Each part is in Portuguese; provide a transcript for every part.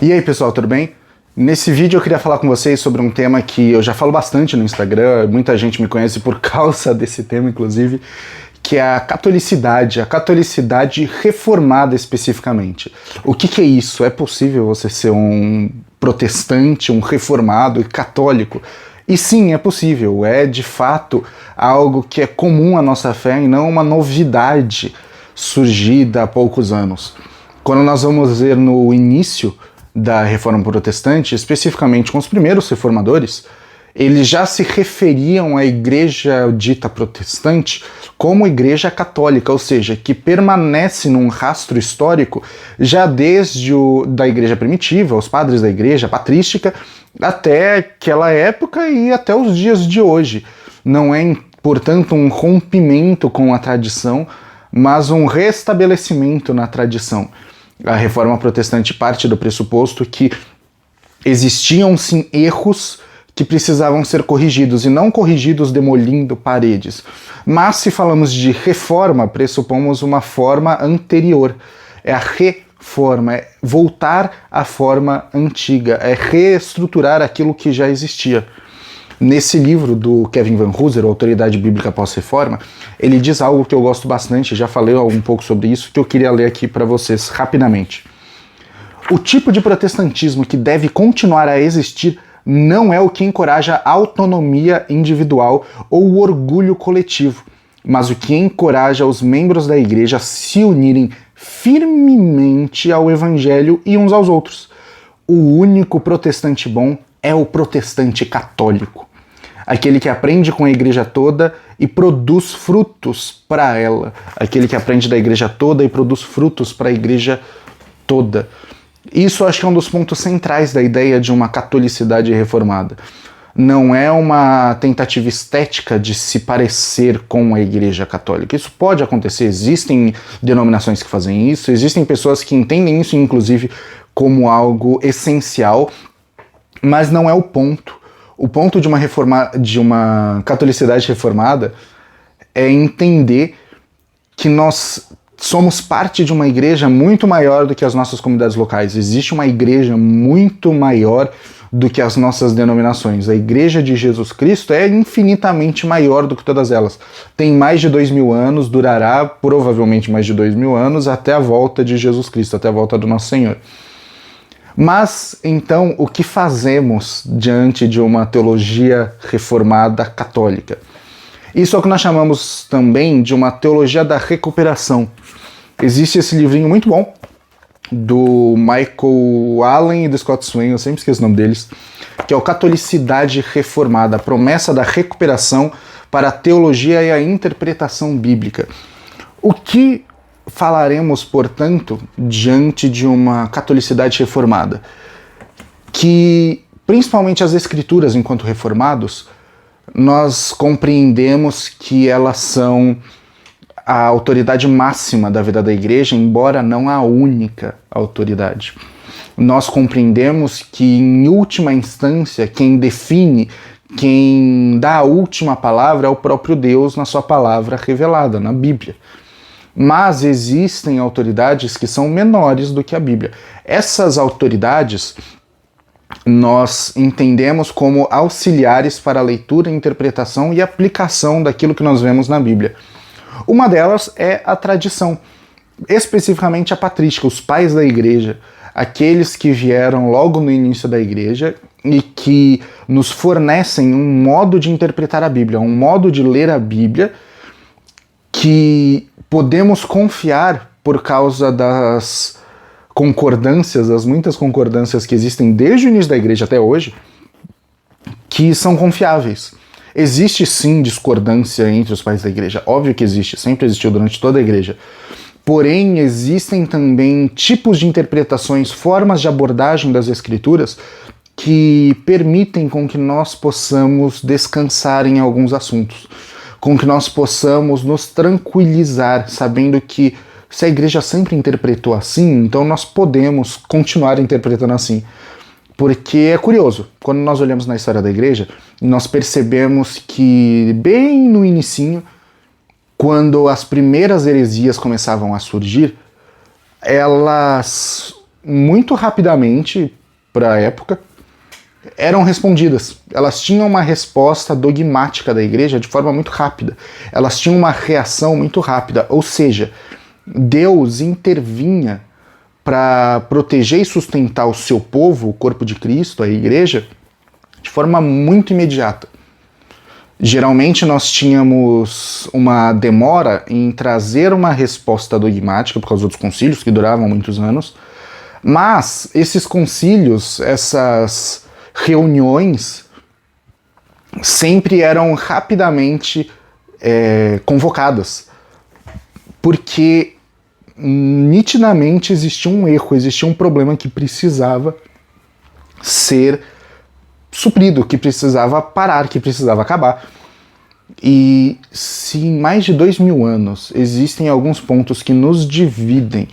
E aí pessoal, tudo bem? Nesse vídeo eu queria falar com vocês sobre um tema que eu já falo bastante no Instagram, muita gente me conhece por causa desse tema inclusive, que é a catolicidade reformada especificamente. O que é isso? É possível você ser um protestante, um reformado e católico? E sim, é possível, é de fato algo que é comum à nossa fé e não uma novidade surgida há poucos anos. Quando nós vamos ver no início da Reforma Protestante, especificamente com os primeiros reformadores, eles já se referiam à igreja dita protestante como igreja católica, ou seja, que permanece num rastro histórico já desde da igreja primitiva, os padres da igreja patrística, até aquela época e até os dias de hoje. Não é, portanto, um rompimento com a tradição, mas um restabelecimento na tradição. A Reforma Protestante parte do pressuposto que existiam sim erros que precisavam ser corrigidos, e não corrigidos demolindo paredes. Mas se falamos de reforma, pressupomos uma forma anterior. É a reforma, é voltar à forma antiga, é reestruturar aquilo que já existia. Nesse livro do Kevin Van Hooser, Autoridade Bíblica Pós-Reforma, ele diz algo que eu gosto bastante, já falei um pouco sobre isso, que eu queria ler aqui para vocês rapidamente. O tipo de protestantismo que deve continuar a existir não é o que encoraja a autonomia individual ou o orgulho coletivo, mas o que encoraja os membros da igreja a se unirem firmemente ao evangelho e uns aos outros. O único protestante bom é o protestante católico, aquele que aprende com a igreja toda e produz frutos para ela, aquele que aprende da igreja toda e produz frutos para a igreja toda. Isso acho que é um dos pontos centrais da ideia de uma catolicidade reformada. Não é uma tentativa estética de se parecer com a igreja católica. Isso pode acontecer, existem denominações que fazem isso, existem pessoas que entendem isso inclusive como algo essencial, mas não é o ponto. O ponto de uma catolicidade reformada é entender que nós somos parte de uma igreja muito maior do que as nossas comunidades locais. Existe uma igreja muito maior do que as nossas denominações. A igreja de Jesus Cristo é infinitamente maior do que todas elas. Tem mais de 2000 anos, durará provavelmente mais de 2000 anos até a volta de Jesus Cristo, até a volta do nosso Senhor. Mas, então, o que fazemos diante de uma teologia reformada católica? Isso é o que nós chamamos também de uma teologia da recuperação. Existe esse livrinho muito bom do Michael Allen e do Scott Swain, eu sempre esqueço o nome deles, que é o Catolicidade Reformada, a promessa da recuperação para a teologia e a interpretação bíblica. O que falaremos, portanto, diante de uma catolicidade reformada? Que, principalmente as escrituras enquanto reformados, nós compreendemos que elas são a autoridade máxima da vida da igreja, embora não a única autoridade. Nós compreendemos que, em última instância, quem define, quem dá a última palavra é o próprio Deus na sua palavra revelada, na Bíblia. Mas existem autoridades que são menores do que a Bíblia. Essas autoridades nós entendemos como auxiliares para a leitura, interpretação e aplicação daquilo que nós vemos na Bíblia. Uma delas é a tradição, especificamente a patrística, os pais da igreja, aqueles que vieram logo no início da igreja e que nos fornecem um modo de interpretar a Bíblia, um modo de ler a Bíblia que podemos confiar por causa das concordâncias, das muitas concordâncias que existem desde o início da igreja até hoje, que são confiáveis. Existe sim discordância entre os pais da igreja, óbvio que existe, sempre existiu durante toda a igreja. Porém, existem também tipos de interpretações, formas de abordagem das escrituras que permitem com que nós possamos descansar em alguns assuntos, com que nós possamos nos tranquilizar, sabendo que se a igreja sempre interpretou assim, então nós podemos continuar interpretando assim. Porque é curioso, quando nós olhamos na história da igreja, nós percebemos que bem no inicinho, quando as primeiras heresias começavam a surgir, elas muito rapidamente, para a época, eram respondidas. Elas tinham uma resposta dogmática da igreja de forma muito rápida. Elas tinham uma reação muito rápida. Ou seja, Deus intervinha para proteger e sustentar o seu povo, o corpo de Cristo, a igreja, de forma muito imediata. Geralmente nós tínhamos uma demora em trazer uma resposta dogmática por causa dos concílios, que duravam muitos anos, mas esses concílios, essas reuniões, sempre eram rapidamente convocadas, porque nitidamente existia um erro, existia um problema que precisava ser suprido, que precisava parar, que precisava acabar. E se em mais de 2000 anos existem alguns pontos que nos dividem,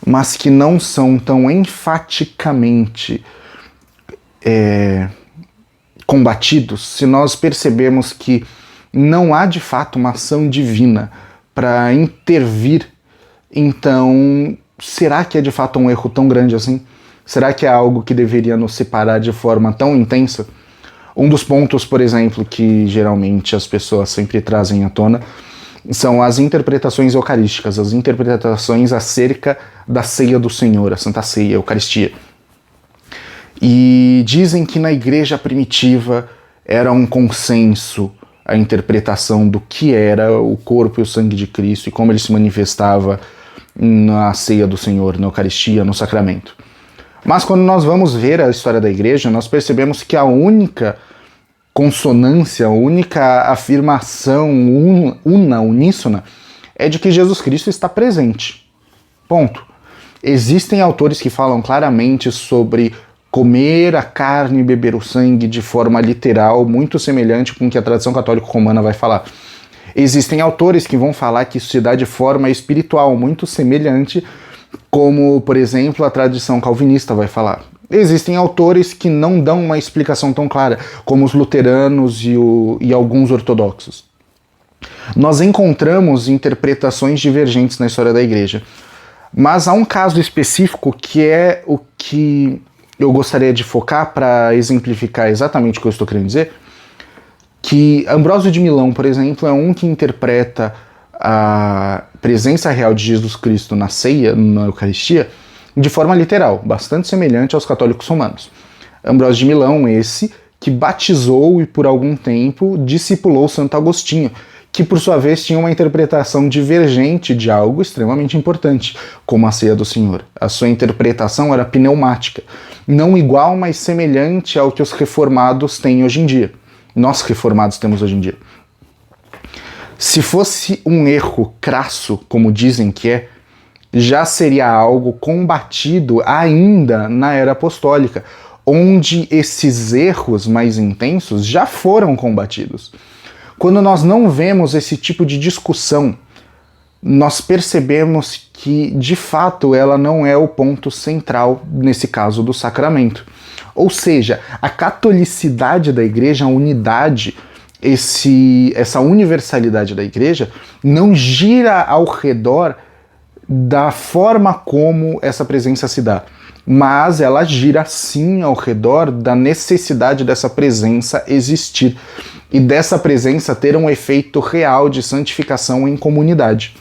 mas que não são tão enfaticamente combatidos, se nós percebemos que não há de fato uma ação divina para intervir, então será que é de fato um erro tão grande assim? Será que é algo que deveria nos separar de forma tão intensa? Um dos pontos, por exemplo, que geralmente as pessoas sempre trazem à tona são as interpretações eucarísticas, as interpretações acerca da ceia do Senhor, a Santa Ceia, a Eucaristia. E dizem que na igreja primitiva era um consenso a interpretação do que era o corpo e o sangue de Cristo e como ele se manifestava na ceia do Senhor, na Eucaristia, no sacramento. Mas quando nós vamos ver a história da igreja, nós percebemos que a única consonância, a única afirmação uníssona é de que Jesus Cristo está presente. Ponto. Existem autores que falam claramente sobre comer a carne e beber o sangue de forma literal, muito semelhante com o que a tradição católica romana vai falar. Existem autores que vão falar que isso se dá de forma espiritual, muito semelhante, como, por exemplo, a tradição calvinista vai falar. Existem autores que não dão uma explicação tão clara, como os luteranos e alguns ortodoxos. Nós encontramos interpretações divergentes na história da igreja, mas há um caso específico que é o que eu gostaria de focar para exemplificar exatamente o que eu estou querendo dizer, que Ambrósio de Milão, por exemplo, é um que interpreta a presença real de Jesus Cristo na ceia, na Eucaristia, de forma literal, bastante semelhante aos católicos romanos. Ambrósio de Milão, esse que batizou e por algum tempo discipulou Santo Agostinho, que por sua vez tinha uma interpretação divergente de algo extremamente importante, como a ceia do Senhor. A sua interpretação era pneumática, não igual, mas semelhante ao que os reformados têm hoje em dia. Nós reformados temos hoje em dia. Se fosse um erro crasso, como dizem que é, já seria algo combatido ainda na era apostólica, onde esses erros mais intensos já foram combatidos. Quando nós não vemos esse tipo de discussão, nós percebemos que, de fato, ela não é o ponto central, nesse caso, do sacramento. Ou seja, a catolicidade da igreja, a unidade, essa universalidade da igreja, não gira ao redor da forma como essa presença se dá, mas ela gira sim ao redor da necessidade dessa presença existir e dessa presença ter um efeito real de santificação em comunidade.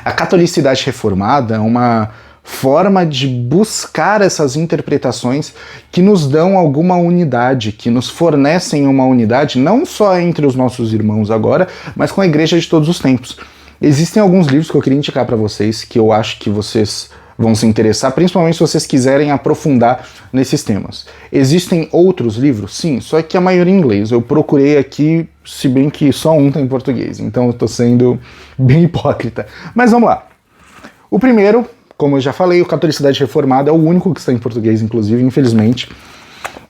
A catolicidade reformada é uma forma de buscar essas interpretações que nos dão alguma unidade, que nos fornecem uma unidade não só entre os nossos irmãos agora, mas com a igreja de todos os tempos. Existem alguns livros que eu queria indicar para vocês, que eu acho que vocês vão se interessar, principalmente se vocês quiserem aprofundar nesses temas. Existem outros livros? Sim, só que a maioria em inglês. Eu procurei aqui, se bem que só um tem em português, então eu tô sendo bem hipócrita. Mas vamos lá. O primeiro, como eu já falei, o Catolicidade Reformada, é o único que está em português, inclusive, infelizmente.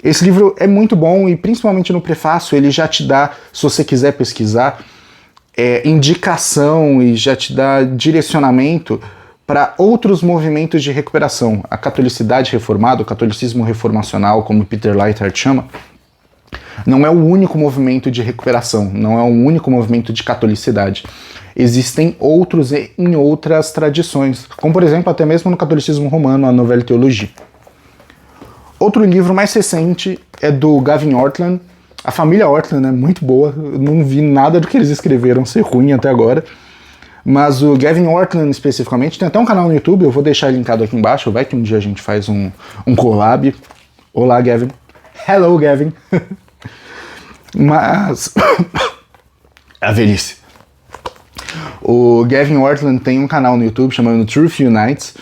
Esse livro é muito bom e, principalmente no prefácio, ele já te dá, se você quiser pesquisar, indicação e já te dá direcionamento para outros movimentos de recuperação. A catolicidade reformada, o catolicismo reformacional, como Peter Leithart chama, não é o único movimento de recuperação, não é o único movimento de catolicidade. Existem outros em outras tradições, como por exemplo até mesmo no catolicismo romano, a Nouvelle Théologie. Outro livro mais recente é do Gavin Ortlund. A família Ortlund é muito boa, eu não vi nada do que eles escreveram ser ruim até agora. Mas o Gavin Ortlund especificamente tem até um canal no YouTube, eu vou deixar linkado aqui embaixo, vai que um dia a gente faz um collab. Olá, Gavin. Hello, Gavin. Mas... a velhice. O Gavin Ortlund tem um canal no YouTube chamado Truth Unites,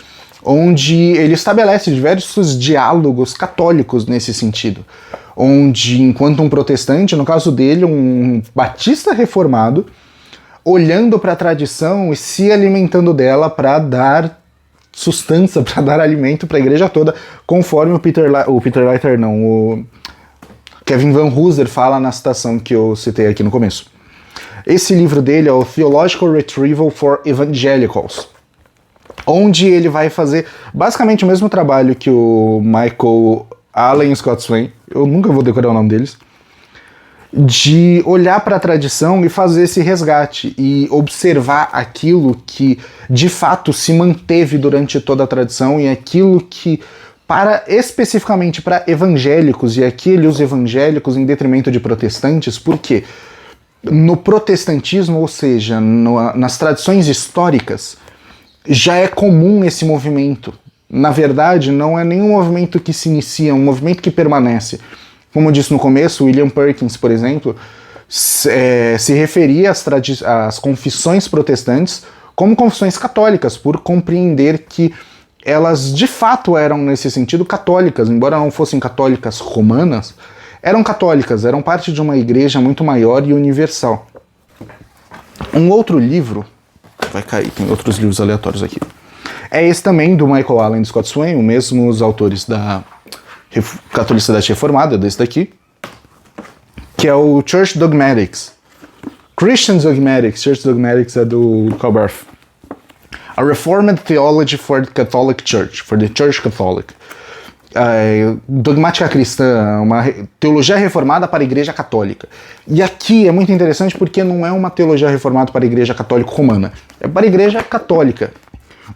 onde ele estabelece diversos diálogos católicos nesse sentido. Onde, enquanto um protestante, no caso dele, um batista reformado, olhando para a tradição e se alimentando dela para dar sustância, para dar alimento para a igreja toda, conforme o Kevin Van Hooser fala na citação que eu citei aqui no começo. Esse livro dele é o Theological Retrieval for Evangelicals, onde ele vai fazer basicamente o mesmo trabalho que o Michael Allen e Scott Swain, eu nunca vou decorar o nome deles, de olhar para a tradição e fazer esse resgate e observar aquilo que de fato se manteve durante toda a tradição e aquilo que, especificamente para evangélicos, e aqui ele usa evangélicos em detrimento de protestantes, porque no protestantismo, ou seja, nas tradições históricas, já é comum esse movimento. Na verdade, não é nenhum movimento que se inicia, é um movimento que permanece. Como eu disse no começo, William Perkins, por exemplo, se referia às confissões protestantes como confissões católicas, por compreender que elas de fato eram, nesse sentido, católicas, embora não fossem católicas romanas, eram católicas, eram parte de uma igreja muito maior e universal. Um outro livro, vai cair, tem outros livros aleatórios aqui, é esse também do Michael Allen e Scott Swain, os mesmos autores da Catolicidade Reformada, desse daqui, que é o Church Dogmatics. Christian Dogmatics, Church Dogmatics é do Karl Barth. A Reformed Theology for the Catholic Church, for the Church Catholic. Dogmática cristã, uma teologia reformada para a Igreja Católica. E aqui é muito interessante porque não é uma teologia reformada para a Igreja Católica Romana, é para a Igreja Católica.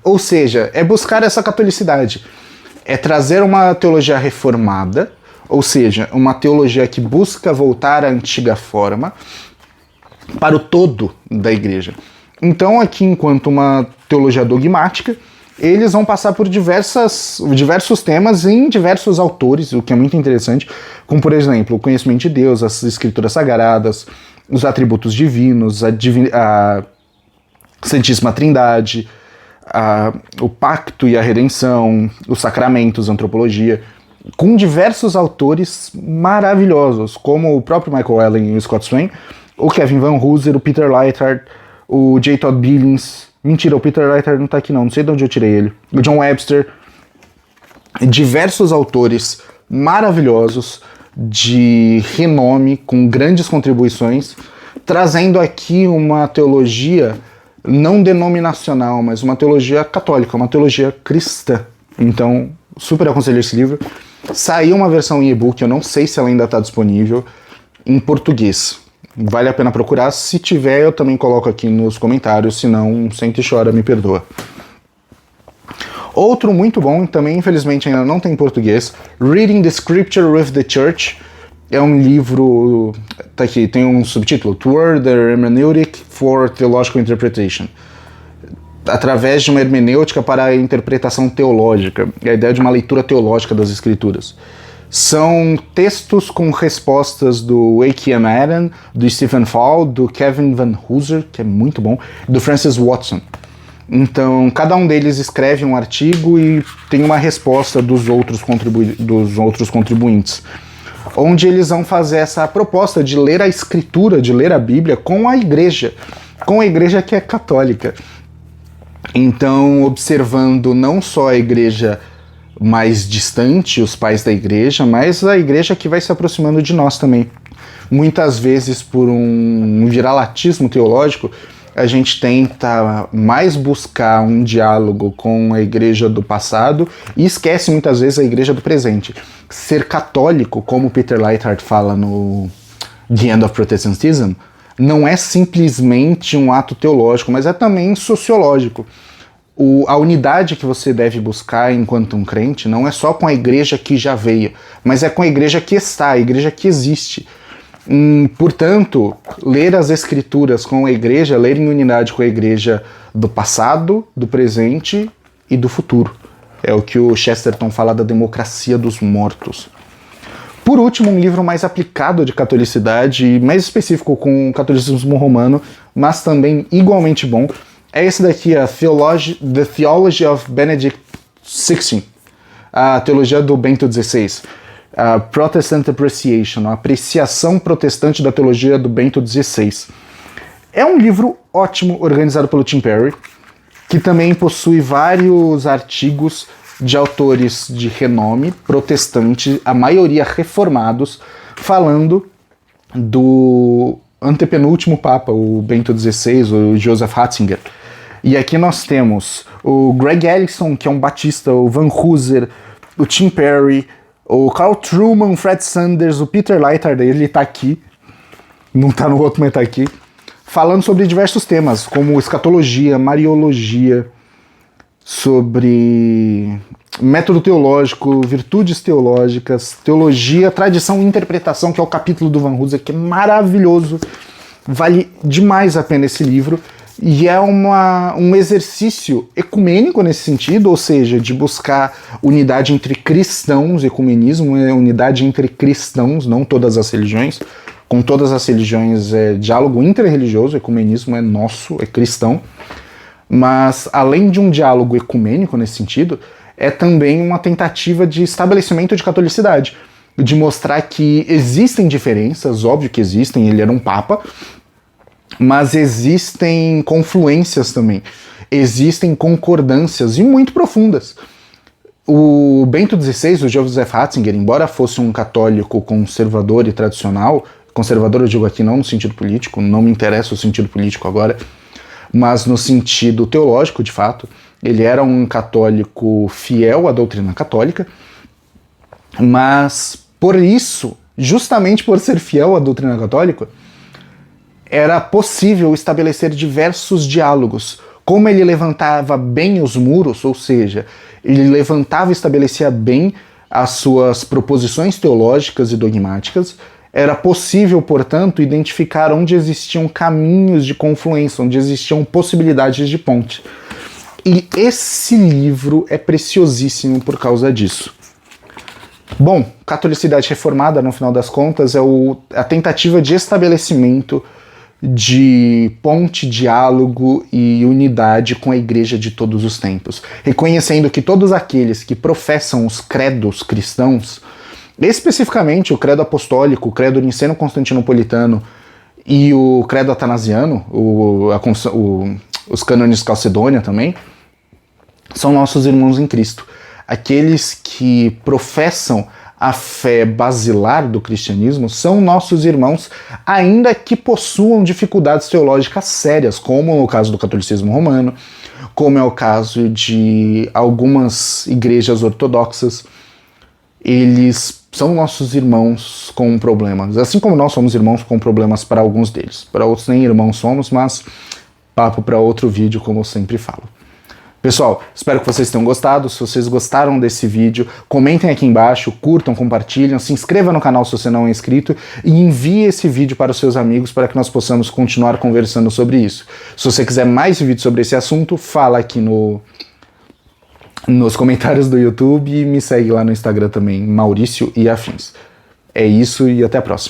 Ou seja, é buscar essa catolicidade. É trazer uma teologia reformada, ou seja, uma teologia que busca voltar à antiga forma para o todo da igreja. Então, aqui, enquanto uma teologia dogmática, eles vão passar por diversos temas em diversos autores, o que é muito interessante, como, por exemplo, o conhecimento de Deus, as escrituras sagradas, os atributos divinos, a Santíssima Trindade, o pacto e a redenção, os sacramentos, a antropologia, com diversos autores maravilhosos, como o próprio Michael Allen e o Scott Swain, o Kevin Van Hooser, o Peter Leithart, o J. Todd Billings, mentira, o Peter Leithart não tá aqui não sei de onde eu tirei ele, o John Webster, diversos autores maravilhosos, de renome, com grandes contribuições, trazendo aqui uma teologia não denominacional, mas uma teologia católica, uma teologia cristã. Então, super aconselho esse livro. Saiu uma versão em e-book, eu não sei se ela ainda está disponível, em português. Vale a pena procurar. Se tiver, eu também coloco aqui nos comentários, se não, sente e chora, me perdoa. Outro muito bom, também infelizmente ainda não tem em português, Reading the Scripture with the Church. É um livro, tá aqui, tem um subtítulo, Toward the Hermeneutic for Theological Interpretation. Através de uma hermenêutica para a interpretação teológica, a ideia de uma leitura teológica das escrituras. São textos com respostas do A.K. Madden, do Stephen Fall, do Kevin Van Hooser, que é muito bom, do Francis Watson. Então, cada um deles escreve um artigo e tem uma resposta dos outros contribuintes, onde eles vão fazer essa proposta de ler a Escritura, de ler a Bíblia com a igreja que é católica. Então, observando não só a igreja mais distante, os pais da igreja, mas a igreja que vai se aproximando de nós também. Muitas vezes, por um viralatismo teológico, a gente tenta mais buscar um diálogo com a igreja do passado e esquece muitas vezes a igreja do presente. Ser católico, como Peter Leithart fala no The End of Protestantism, não é simplesmente um ato teológico, mas é também sociológico. A unidade que você deve buscar enquanto um crente não é só com a igreja que já veio, mas é com a igreja que está, a igreja que existe. Portanto, ler as escrituras com a igreja, ler em unidade com a igreja do passado, do presente e do futuro. É o que o Chesterton fala da democracia dos mortos. Por último, um livro mais aplicado de catolicidade, e mais específico com o catolicismo romano, mas também igualmente bom, é esse daqui, The Theology of Benedict XVI, a teologia do Bento XVI, a Protestant Appreciation, a apreciação protestante da teologia do Bento XVI. É um livro ótimo, organizado pelo Tim Perry, que também possui vários artigos de autores de renome protestante, a maioria reformados, falando do antepenúltimo Papa, o Bento XVI, o Joseph Ratzinger. E aqui nós temos o Greg Ellison, que é um batista, o Van Hooser, o Tim Perry, o Carl Trueman, o Fred Sanders, o Peter Leithart, ele tá aqui, não tá no outro, mas tá aqui, falando sobre diversos temas, como escatologia, mariologia, sobre método teológico, virtudes teológicas, teologia, tradição e interpretação, que é o capítulo do Van Hooser, que é maravilhoso, vale demais a pena esse livro, e é um exercício ecumênico nesse sentido, ou seja, de buscar unidade entre cristãos, ecumenismo é unidade entre cristãos, não todas as religiões. Com todas as religiões é diálogo interreligioso, ecumenismo é nosso, é cristão. Mas, além de um diálogo ecumênico nesse sentido, é também uma tentativa de estabelecimento de catolicidade, de mostrar que existem diferenças, óbvio que existem, ele era um papa, mas existem confluências também, existem concordâncias e muito profundas. O Bento XVI, o Joseph Ratzinger, embora fosse um católico conservador e tradicional, conservador eu digo aqui não no sentido político, não me interessa o sentido político agora, mas no sentido teológico, de fato, ele era um católico fiel à doutrina católica, mas por isso, justamente por ser fiel à doutrina católica, era possível estabelecer diversos diálogos. Como ele levantava bem os muros, ou seja, ele levantava e estabelecia bem as suas proposições teológicas e dogmáticas, era possível, portanto, identificar onde existiam caminhos de confluência, onde existiam possibilidades de ponte. E esse livro é preciosíssimo por causa disso. Bom, catolicidade reformada, no final das contas, é a tentativa de estabelecimento de ponte, diálogo e unidade com a igreja de todos os tempos, reconhecendo que todos aqueles que professam os credos cristãos, especificamente o credo apostólico, o credo niceno-constantinopolitano e o credo atanasiano, os cânones de Calcedônia também, são nossos irmãos em Cristo. Aqueles que professam a fé basilar do cristianismo são nossos irmãos, ainda que possuam dificuldades teológicas sérias, como no caso do catolicismo romano, como é o caso de algumas igrejas ortodoxas. Eles são nossos irmãos com problemas, assim como nós somos irmãos com problemas para alguns deles. Para outros nem irmãos somos, mas papo para outro vídeo, como eu sempre falo. Pessoal, espero que vocês tenham gostado. Se vocês gostaram desse vídeo, comentem aqui embaixo, curtam, compartilhem, se inscreva no canal se você não é inscrito e envie esse vídeo para os seus amigos para que nós possamos continuar conversando sobre isso. Se você quiser mais vídeos sobre esse assunto, fala aqui nos comentários do YouTube e me segue lá no Instagram também, Maurício e Afins. É isso e até a próxima.